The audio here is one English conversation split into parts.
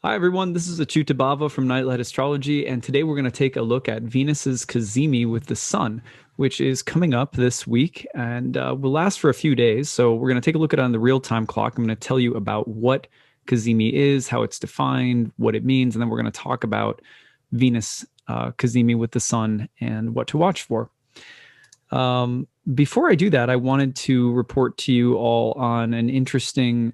Hi, everyone. This is acyuta-bhava from Nightlight Astrology, and today we're going to take a look at Venus's Cazimi with the Sun, which is coming up this week and will last for a few days. So we're going to take a look at it on the real-time clock. I'm going to tell you about what Cazimi is, how it's defined, what it means, and then we're going to talk about Venus Cazimi with the Sun and what to watch for. Before I do that, I wanted to report to you all on an interesting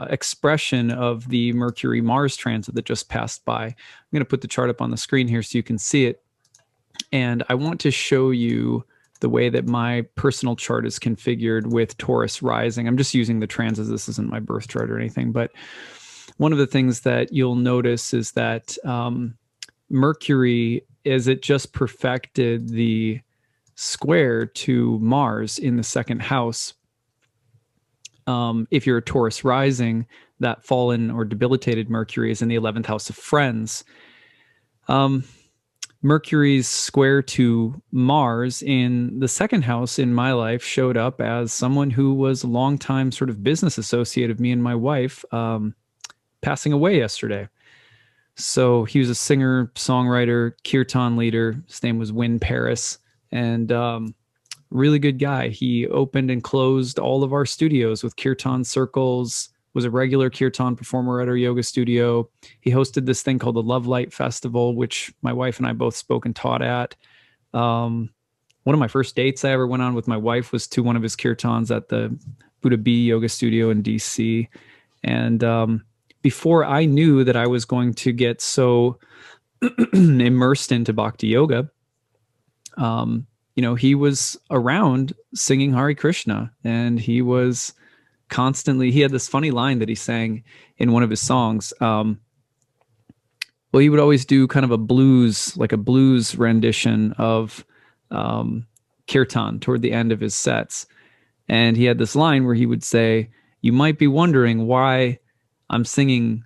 expression of the Mercury-Mars transit that just passed by. I'm going to put the chart up on the screen here so you can see it. And I want to show you the way that my personal chart is configured with Taurus rising. I'm just using the transits. This isn't my birth chart or anything. But one of the things that you'll notice is that Mercury, as it just perfected the square to Mars in the second house, if you're a Taurus rising, that fallen or debilitated Mercury is in the 11th house of friends. Mercury's square to Mars in the second house in my life showed up as someone who was a longtime sort of business associate of me and my wife, passing away yesterday. So he was a singer, songwriter, kirtan leader. His name was Win Paris. And really good guy. He opened and closed all of our studios with kirtan circles, was a regular kirtan performer at our yoga studio. He hosted this thing called the Love Light Festival, which my wife and I both spoke and taught at. One of my first dates I ever went on with my wife was to one of his kirtans at the Buddha B yoga studio in DC. And before I knew that I was going to get so immersed into bhakti yoga, he was around singing Hare Krishna, and he was constantly, he had this funny line that he sang in one of his songs. Well, he would always do kind of a blues rendition of kirtan toward the end of his sets. And he had this line where he would say, "You might be wondering why I'm singing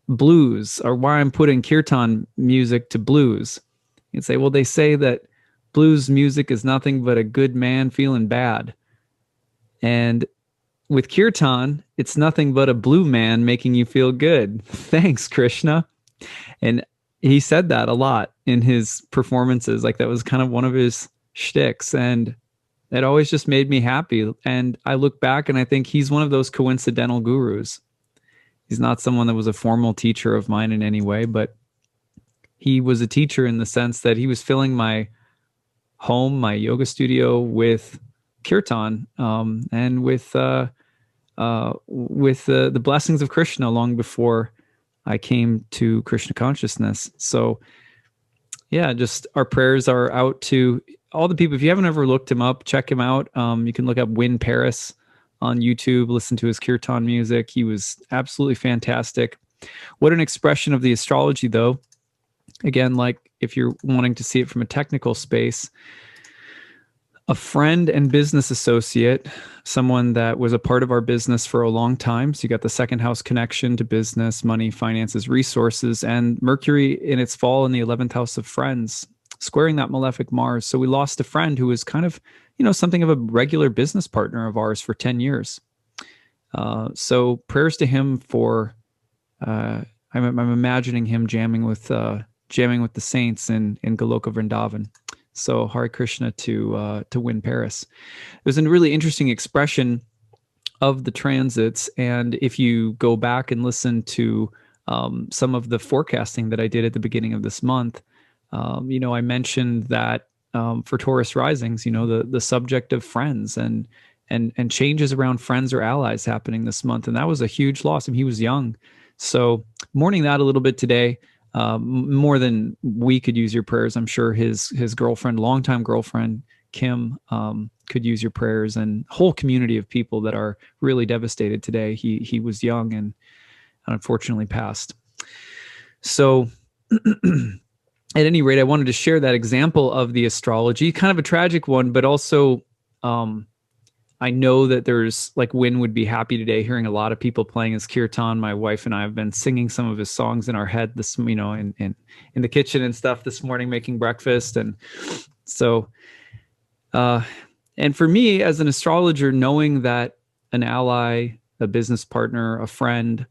blues or why I'm putting kirtan music to blues." He'd say, "Well, they say that blues music is nothing but a good man feeling bad. And with kirtan, it's nothing but a blue man making you feel good. Thanks, Krishna." And he said that a lot in his performances. Like that was kind of one of his shticks. And it always just made me happy. And I look back and I think he's one of those coincidental gurus. He's not someone that was a formal teacher of mine in any way, but he was a teacher in the sense that he was filling my home, my yoga studio, with kirtan, and with the blessings of Krishna long before I came to Krishna consciousness. So yeah, just our prayers are out to all the people. If you haven't ever looked him up, check him out. You can look up Win Paris on YouTube, listen to his kirtan music. He was absolutely fantastic. What an expression of the astrology, though. Again, like if you're wanting to see it from a technical space, a friend and business associate, someone that was a part of our business for a long time. So you got the second house connection to business, money, finances, resources, and Mercury in its fall in the 11th house of friends, squaring that malefic Mars. So we lost a friend who was kind of, something of a regular business partner of ours for 10 years. So prayers to him for, I'm imagining him jamming with the saints in Goloka Vrindavan. So Hare Krishna to Win Paris. It was a really interesting expression of the transits. And if you go back and listen to some of the forecasting that I did at the beginning of this month, I mentioned that for Taurus risings, the subject of friends and changes around friends or allies happening this month. And that was a huge loss. I mean, he was young. So mourning that a little bit today. More than we could use your prayers. I'm sure his girlfriend, longtime girlfriend, Kim, could use your prayers, and whole community of people that are really devastated today. He was young and unfortunately passed. So at any rate, I wanted to share that example of the astrology, kind of a tragic one, but also I know that there's, like, Win would be happy today hearing a lot of people playing his kirtan. My wife and I have been singing some of his songs in our head this, in the kitchen and stuff this morning, making breakfast. And so, and for me as an astrologer, knowing that an ally, a business partner, a friend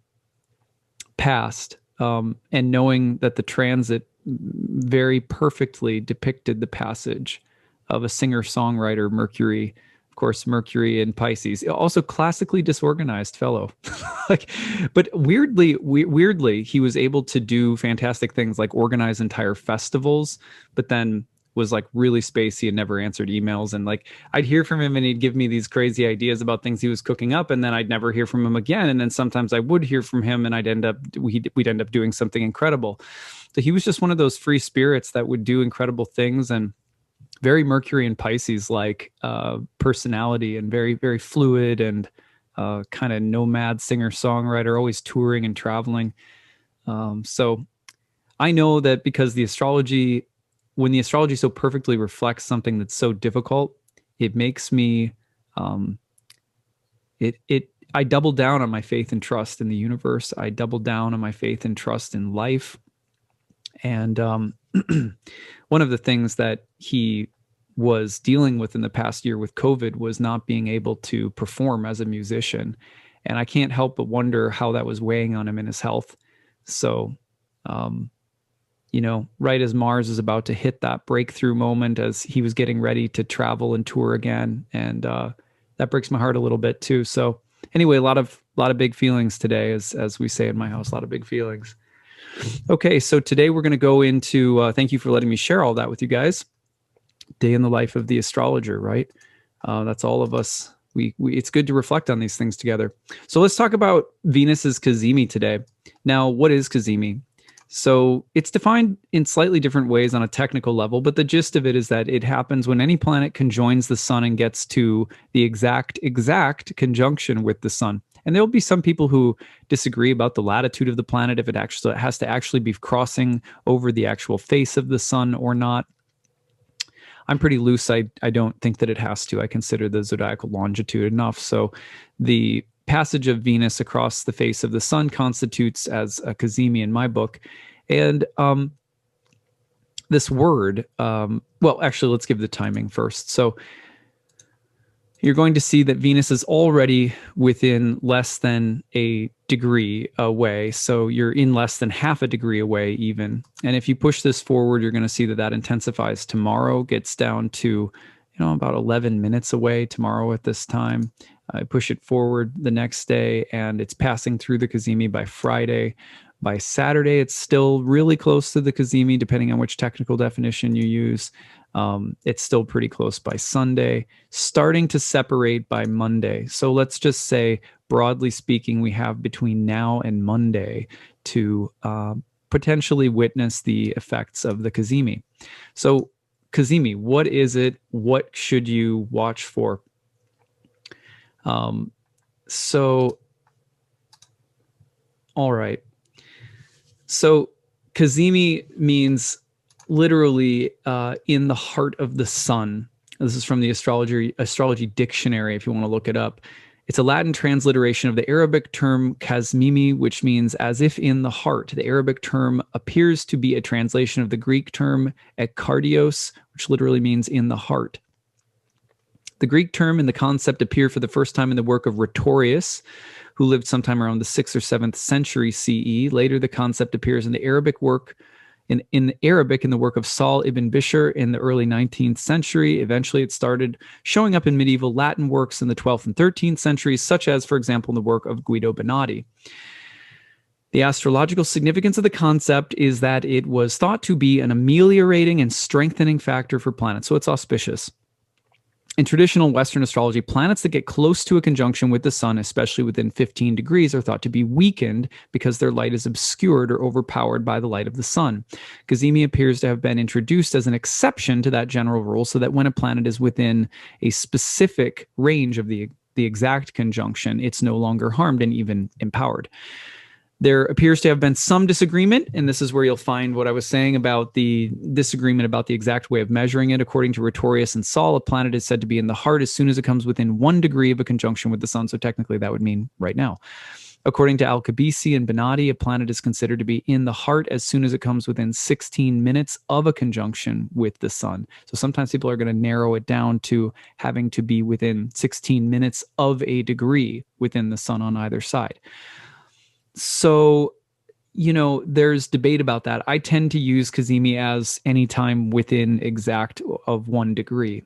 past, and knowing that the transit very perfectly depicted the passage of a singer-songwriter, Mercury, of course, Mercury in Pisces, also classically disorganized fellow. Like, but weirdly, he was able to do fantastic things like organize entire festivals, but then was like really spacey and never answered emails. And like, I'd hear from him and he'd give me these crazy ideas about things he was cooking up, and then I'd never hear from him again. And then sometimes I would hear from him and we'd end up doing something incredible. So he was just one of those free spirits that would do incredible things, and very Mercury and Pisces like personality, and very, very fluid, and kind of nomad singer songwriter, always touring and traveling. So I know that because when the astrology so perfectly reflects something that's so difficult, it makes me, I double down on my faith and trust in the universe. I double down on my faith and trust in life. And one of the things that he was dealing with in the past year with COVID was not being able to perform as a musician. And I can't help but wonder how that was weighing on him in his health. So, right as Mars is about to hit that breakthrough moment, as he was getting ready to travel and tour again. And that breaks my heart a little bit too. So anyway, a lot of big feelings today, as we say in my house, a lot of big feelings. Okay, so today we're going to go into, thank you for letting me share all that with you guys. Day in the life of the astrologer, right? That's all of us. It's good to reflect on these things together. So let's talk about Venus's Cazimi today. Now, what is Cazimi? So it's defined in slightly different ways on a technical level, but the gist of it is that it happens when any planet conjoins the sun and gets to the exact conjunction with the sun. And there'll be some people who disagree about the latitude of the planet, if it has to actually be crossing over the actual face of the sun or not. I'm pretty loose. I don't think that it has to. I consider the zodiacal longitude enough. So the passage of Venus across the face of the sun constitutes as a Cazimi in my book. And this word, well, actually, let's give the timing first. So you're going to see that Venus is already within less than a degree away. So you're in less than half a degree away even. And if you push this forward, you're going to see that intensifies tomorrow, gets down to, about 11 minutes away tomorrow at this time. I push it forward the next day, and it's passing through the Cazimi by Friday. By Saturday, it's still really close to the Cazimi, depending on which technical definition you use. It's still pretty close by Sunday, starting to separate by Monday. So let's just say, broadly speaking, we have between now and Monday to potentially witness the effects of the Cazimi. So Cazimi, what is it? What should you watch for? All right. So Cazimi means literally in the heart of the sun. This is from the astrology dictionary, if you want to look it up. It's a Latin transliteration of the Arabic term kazmimi, which means as if in the heart. The Arabic term appears to be a translation of the Greek term ekardios, which literally means in the heart. The Greek term and the concept appear for the first time in the work of Rhetorius, who lived sometime around the 6th or 7th century CE. Later, the concept appears in the Arabic work in the work of Saul ibn Bishr in the early 19th century. Eventually, it started showing up in medieval Latin works in the 12th and 13th centuries, such as, for example, in the work of Guido Bonatti. The astrological significance of the concept is that it was thought to be an ameliorating and strengthening factor for planets, so it's auspicious. In traditional Western astrology, planets that get close to a conjunction with the sun, especially within 15 degrees, are thought to be weakened because their light is obscured or overpowered by the light of the sun. Cazimi appears to have been introduced as an exception to that general rule, so that when a planet is within a specific range of the exact conjunction, it's no longer harmed and even empowered. There appears to have been some disagreement, and this is where you'll find what I was saying about the disagreement about the exact way of measuring it. According to Rhetorius and Saul, a planet is said to be in the heart as soon as it comes within 1 degree of a conjunction with the sun, so technically that would mean right now. According to Al-Kabisi and Bonatti, a planet is considered to be in the heart as soon as it comes within 16 minutes of a conjunction with the sun. So sometimes people are going to narrow it down to having to be within 16 minutes of a degree within the sun on either side. So you know, there's debate about that. I tend to use Cazimi as anytime within exact of 1 degree.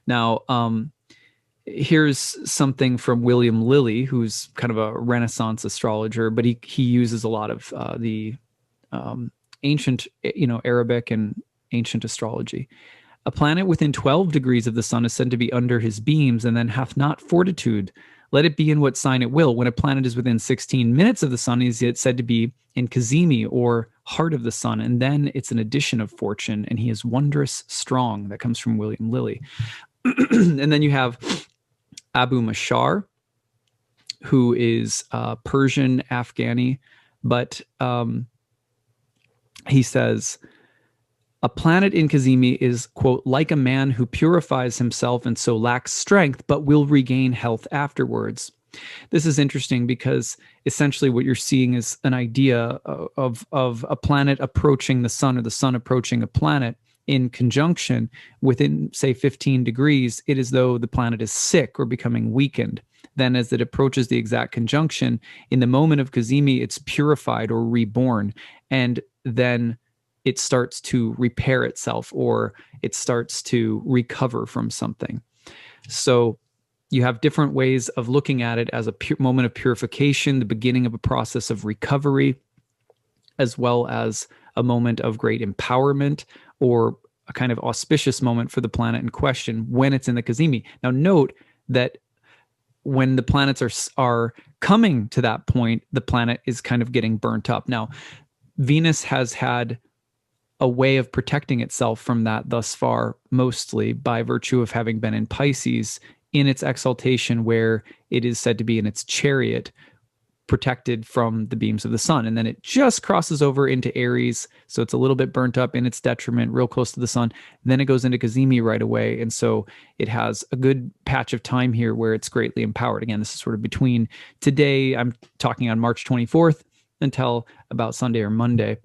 Now, here's something from William Lilly, who's kind of a Renaissance astrologer, but he uses a lot of the ancient, you know, Arabic and ancient astrology. A planet within 12 degrees of the sun is said to be under his beams, and then hath not fortitude. Let it be in what sign it will. When a planet is within 16 minutes of the sun, is it said to be in Cazimi, or heart of the sun, and then it's an addition of fortune, and he is wondrous strong. That comes from William Lilly. And then you have Abu Mashar, who is Persian Afghani, but he says, a planet in Cazimi is, quote, like a man who purifies himself and so lacks strength, but will regain health afterwards. This is interesting because essentially what you're seeing is an idea of a planet approaching the sun, or the sun approaching a planet in conjunction within, say, 15 degrees. It is though the planet is sick or becoming weakened. Then as it approaches the exact conjunction, in the moment of Cazimi, it's purified or reborn. And then it starts to repair itself, or it starts to recover from something. So you have different ways of looking at it as a moment of purification, the beginning of a process of recovery, as well as a moment of great empowerment, or a kind of auspicious moment for the planet in question when it's in the Cazimi. Now note that when the planets are coming to that point, the planet is kind of getting burnt up. Now, Venus has had a way of protecting itself from that thus far, mostly by virtue of having been in Pisces in its exaltation, where it is said to be in its chariot, protected from the beams of the sun. And then it just crosses over into Aries, so it's a little bit burnt up in its detriment, real close to the sun. Then it goes into Cazimi right away, and so it has a good patch of time here where it's greatly empowered. Again, this is sort of between today, I'm talking on March 24th, until about Sunday or Monday,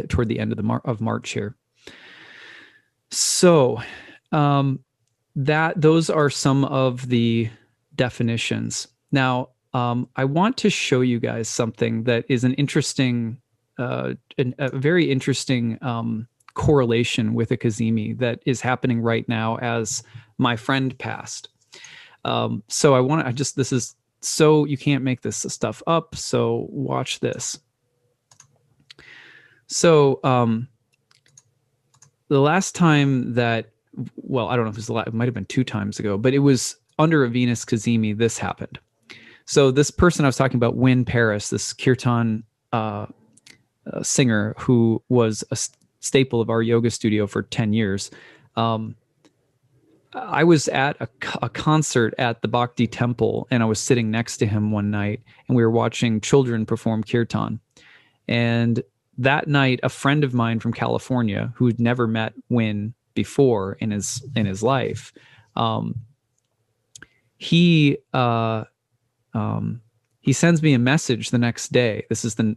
toward the end of March here. So those are some of the definitions. Now, I want to show you guys something that is an interesting, a very interesting correlation with a Cazimi that is happening right now as my friend passed. So this is, so you can't make this stuff up, so watch this. So the last time that, well, I don't know if it was it might have been 2 times ago, but it was under a Venus Cazimi, this happened. So this person I was talking about, Wynn Paris, this kirtan singer who was a staple of our yoga studio for 10 years. I was at a concert at the Bhakti Temple, and I was sitting next to him one night, and we were watching children perform kirtan. And that night, a friend of mine from California, who'd never met Wynn before in his life, he sends me a message the next day. This is the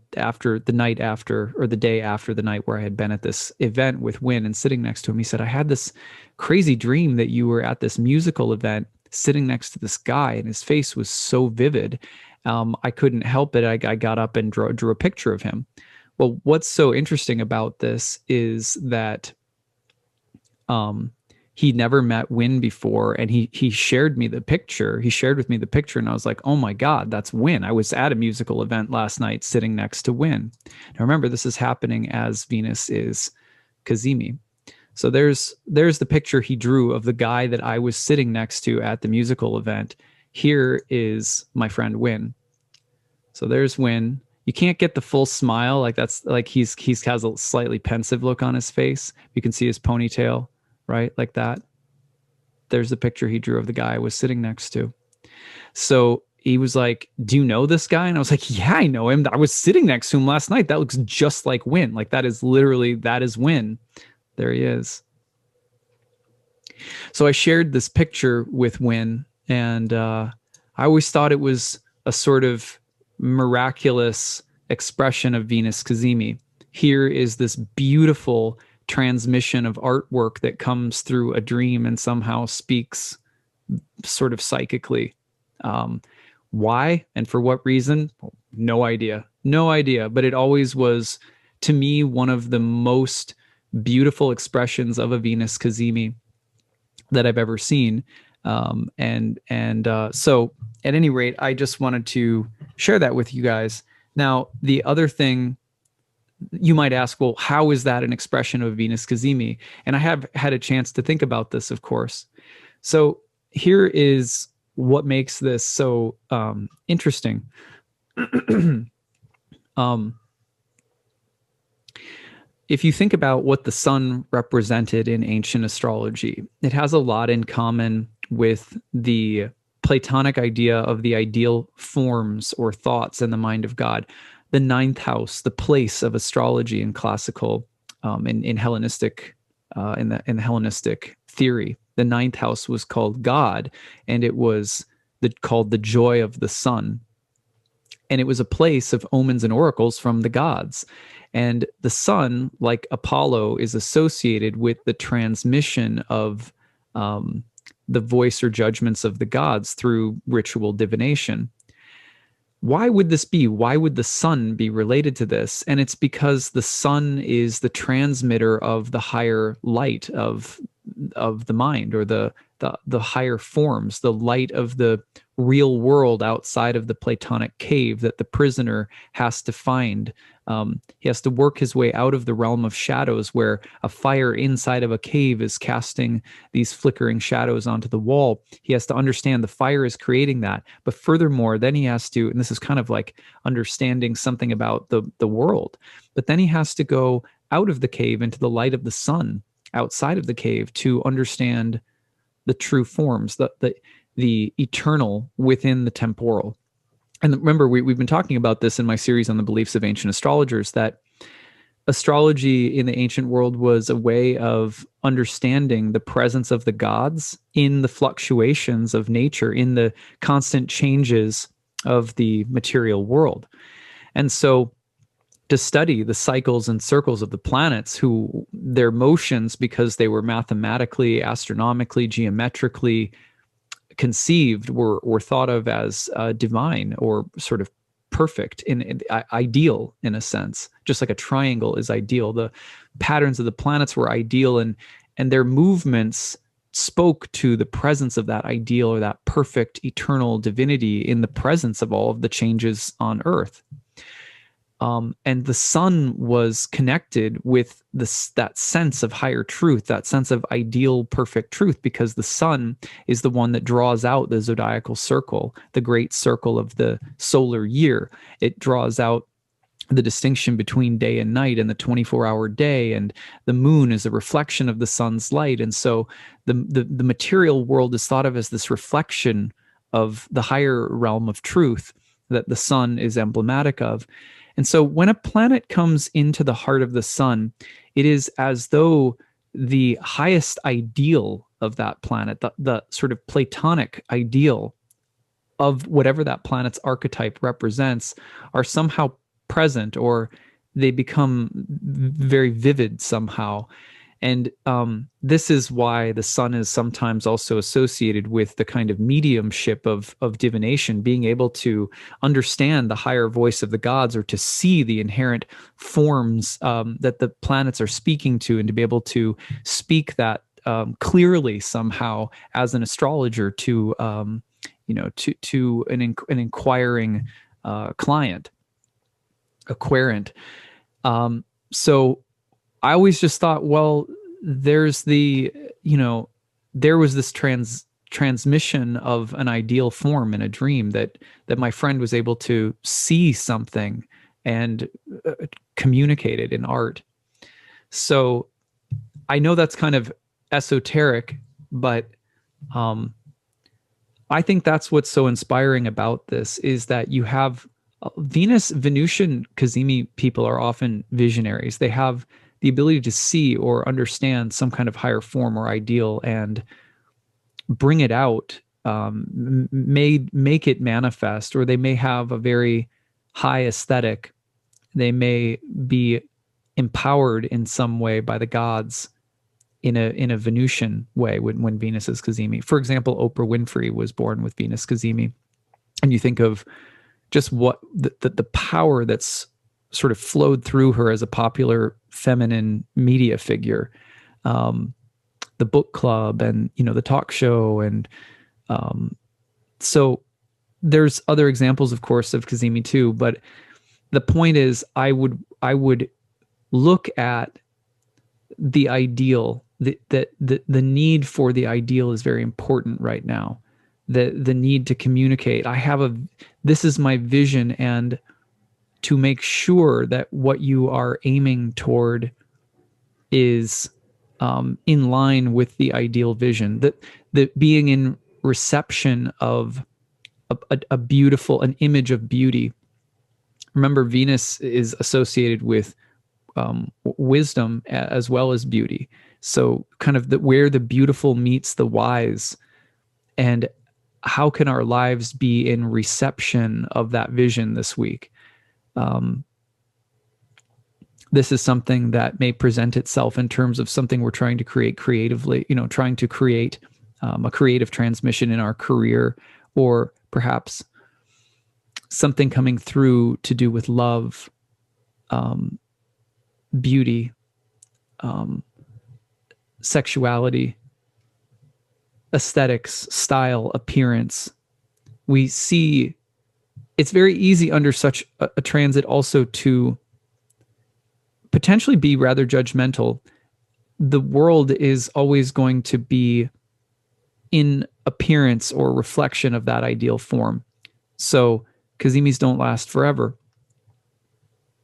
night after, or the day after the night where I had been at this event with Wynn and sitting next to him. He said, I had this crazy dream that you were at this musical event sitting next to this guy, and his face was so vivid. I couldn't help it. I got up and drew a picture of him. Well, what's so interesting about this is that he never met Wynn before, and he shared me the picture. He shared with me the picture, and I was like, oh my God, that's Wynn. I was at a musical event last night sitting next to Wynn. Now remember, this is happening as Venus is Cazimi. So there's the picture he drew of the guy that I was sitting next to at the musical event. Here is my friend Wynn. So there's Wynn. You can't get the full smile. Like that's like he has a slightly pensive look on his face. You can see his ponytail, right? Like that. There's the picture he drew of the guy I was sitting next to. So he was like, do you know this guy? And I was like, yeah, I know him. I was sitting next to him last night. That looks just like Wynn. Like that is Wynn. There he is. So I shared this picture with Wynn, and I always thought it was a sort of miraculous expression of Venus Cazimi. Here is this beautiful transmission of artwork that comes through a dream and somehow speaks sort of psychically. Why and for what reason? No idea. No idea. But it always was, to me, one of the most beautiful expressions of a Venus Cazimi that I've ever seen. So at any rate, I just wanted to share that with you guys. Now, the other thing you might ask, well, how is that an expression of Venus Cazimi? And I have had a chance to think about this, of course. So here is what makes this so interesting. If you think about what the sun represented in ancient astrology, it has a lot in common with the Platonic idea of the ideal forms or thoughts in the mind of God. The ninth house, the place of astrology in classical, in Hellenistic, in the Hellenistic theory, the ninth house was called God, and it was called the joy of the sun. And it was a place of omens and oracles from the gods. And the sun, like Apollo, is associated with the transmission of the voice or judgments of the gods through ritual divination. Why would this be? Why would the sun be related to this? And it's because the sun is the transmitter of the higher light of the mind, or the higher forms, the light of the real world outside of the Platonic cave that the prisoner has to find. He has to work his way out of the realm of shadows, where a fire inside of a cave is casting these flickering shadows onto the wall. He has to understand the fire is creating that. But furthermore, then he has to, and this is kind of like understanding something about the world, but then he has to go out of the cave into the light of the sun outside of the cave to understand the true forms, the eternal within the temporal. And remember, we've been talking about this in my series on the beliefs of ancient astrologers, that astrology in the ancient world was a way of understanding the presence of the gods in the fluctuations of nature, in the constant changes of the material world. And so to study the cycles and circles of the planets, who their motions, because they were mathematically, astronomically, geometrically conceived, were thought of as divine, or sort of perfect, in ideal in a sense, just like a triangle is ideal. The patterns of the planets were ideal, and their movements spoke to the presence of that ideal, or that perfect eternal divinity in the presence of all of the changes on Earth. And the sun was connected with that sense of higher truth, that sense of ideal, perfect truth, because the sun is the one that draws out the zodiacal circle, the great circle of the solar year. It draws out the distinction between day and night, and the 24-hour day, and the moon is a reflection of the sun's light. And so the material world is thought of as this reflection of the higher realm of truth that the sun is emblematic of. And so when a planet comes into the heart of the sun, it is as though the highest ideal of that planet, the sort of Platonic ideal of whatever that planet's archetype represents, are somehow present, or they become very vivid somehow. And this is why the sun is sometimes also associated with the kind of mediumship of divination, being able to understand the higher voice of the gods, or to see the inherent forms that the planets are speaking to, and to be able to speak that clearly somehow as an astrologer to to an inquiring client, a querent. So I always just thought, well, there's there was this transmission of an ideal form in a dream, that my friend was able to see something and communicate it in art. So I know that's kind of esoteric, but I think that's what's so inspiring about this, is that you have Venusian Cazimi people are often visionaries. They have the ability to see or understand some kind of higher form or ideal, and bring it out, make it manifest, or they may have a very high aesthetic. They may be empowered in some way by the gods in a Venusian way when Venus is Cazimi. For example, Oprah Winfrey was born with Venus Cazimi. And you think of just what the power that's sort of flowed through her as a popular feminine media figure, the book club and, the talk show. And so there's other examples, of course, of Cazimi too. But the point is, I would look at the ideal. The need for the ideal is very important right now. The need to communicate. This is my vision, and to make sure that what you are aiming toward is in line with the ideal vision. That being in reception of a beautiful, an image of beauty. Remember, Venus is associated with wisdom as well as beauty. So kind of where the beautiful meets the wise, and how can our lives be in reception of that vision this week? This is something that may present itself in terms of something we're trying to create creatively, trying to create a creative transmission in our career, or perhaps something coming through to do with love, beauty, sexuality, aesthetics, style, appearance. We see it's very easy under such a transit also to potentially be rather judgmental. The world is always going to be in appearance or reflection of that ideal form. So Cazimis don't last forever.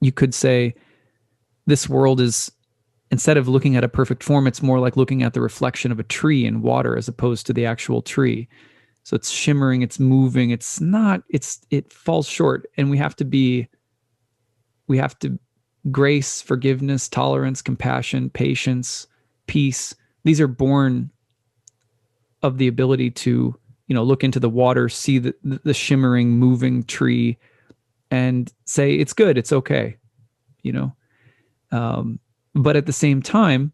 You could say this world is, instead of looking at a perfect form, it's more like looking at the reflection of a tree in water as opposed to the actual tree. So it's shimmering, it's moving, it falls short. And we have to grace, forgiveness, tolerance, compassion, patience, peace. These are born of the ability to, look into the water, see the shimmering, moving tree, and say, it's good, it's okay, but at the same time,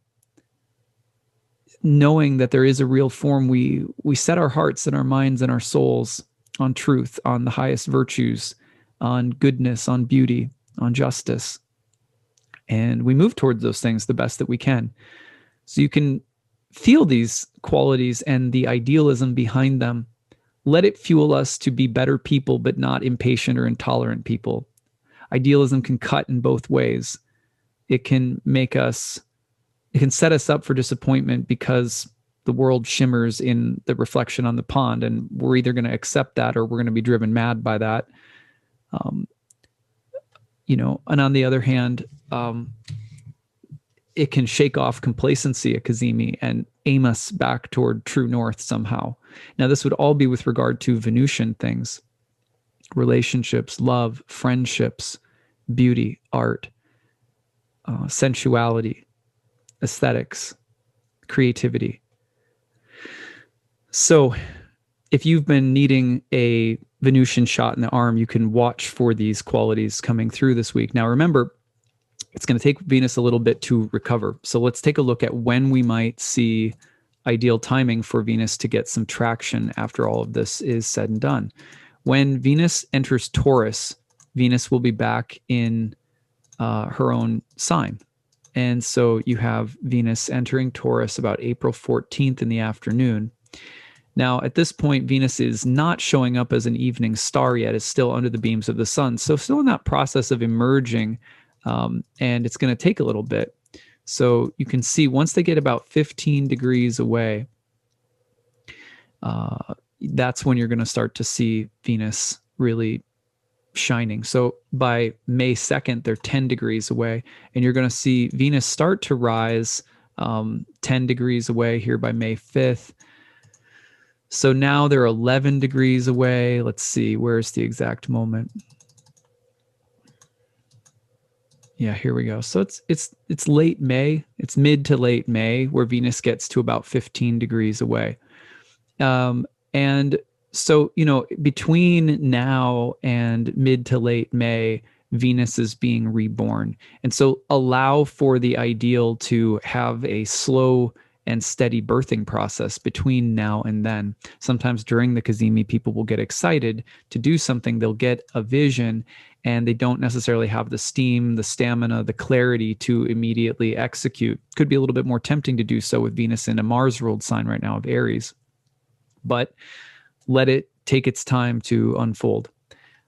knowing that there is a real form, we set our hearts and our minds and our souls on truth, on the highest virtues, on goodness, on beauty, on justice. And we move towards those things the best that we can. So you can feel these qualities and the idealism behind them. Let it fuel us to be better people, but not impatient or intolerant people. Idealism can cut in both ways. It can set us up for disappointment because the world shimmers in the reflection on the pond, and we're either going to accept that or we're going to be driven mad by that. And on the other hand, it can shake off complacency at Cazimi and aim us back toward true north somehow. Now, this would all be with regard to Venusian things: relationships, love, friendships, beauty, art, sensuality, aesthetics, creativity. So if you've been needing a Venusian shot in the arm, you can watch for these qualities coming through this week. Now, remember, it's going to take Venus a little bit to recover. So let's take a look at when we might see ideal timing for Venus to get some traction after all of this is said and done. When Venus enters Taurus, Venus will be back in her own sign. And so you have Venus entering Taurus about April 14th in the afternoon. Now, at this point, Venus is not showing up as an evening star yet. It's still under the beams of the sun. So still in that process of emerging, and it's going to take a little bit. So you can see once they get about 15 degrees away, that's when you're going to start to see Venus really shining. So by May 2nd, they're 10 degrees away, and you're going to see Venus start to rise 10 degrees away here by May 5th. So now they're 11 degrees away. Let's see, where's the exact moment? Yeah, here we go. So it's late May. It's mid to late May where Venus gets to about 15 degrees away. And so, between now and mid to late May, Venus is being reborn. And so allow for the ideal to have a slow and steady birthing process between now and then. Sometimes during the Cazimi, people will get excited to do something. They'll get a vision and they don't necessarily have the steam, the stamina, the clarity to immediately execute. Could be a little bit more tempting to do so with Venus in a Mars ruled sign right now of Aries, but let it take its time to unfold.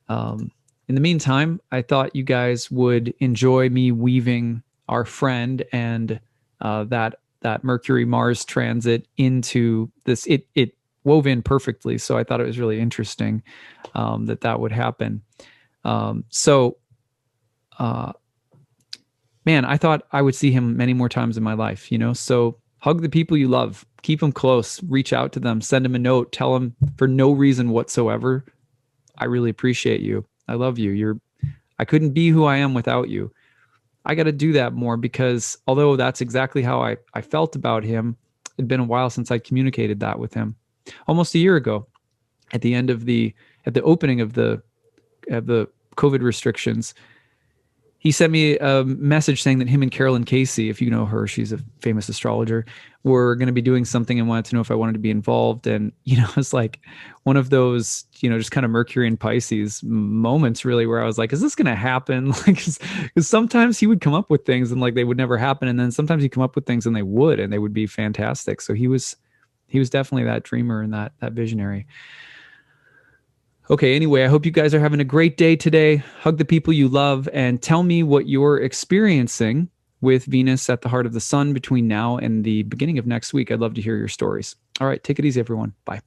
In the meantime, I thought you guys would enjoy me weaving our friend and that Mercury Mars transit into this. It wove in perfectly, so I thought it was really interesting that would happen. Man, I thought I would see him many more times in my life, so hug the people you love, keep them close, reach out to them, send them a note, tell them for no reason whatsoever, I really appreciate you. I love you. I couldn't be who I am without you. I got to do that more, because although that's exactly how I felt about him, it'd been a while since I communicated that with him. Almost a year ago, at the opening of the COVID restrictions, he sent me a message saying that him and Carolyn Casey, if you know her, she's a famous astrologer, were going to be doing something and wanted to know if I wanted to be involved. And, it's like one of those, just kind of Mercury and Pisces moments really, where I was like, is this going to happen? Like, because sometimes he would come up with things and like they would never happen. And then sometimes he'd come up with things and they would be fantastic. So he was definitely that dreamer and that visionary. Okay, anyway, I hope you guys are having a great day today. Hug the people you love and tell me what you're experiencing with Venus at the heart of the sun between now and the beginning of next week. I'd love to hear your stories. All right, take it easy, everyone. Bye.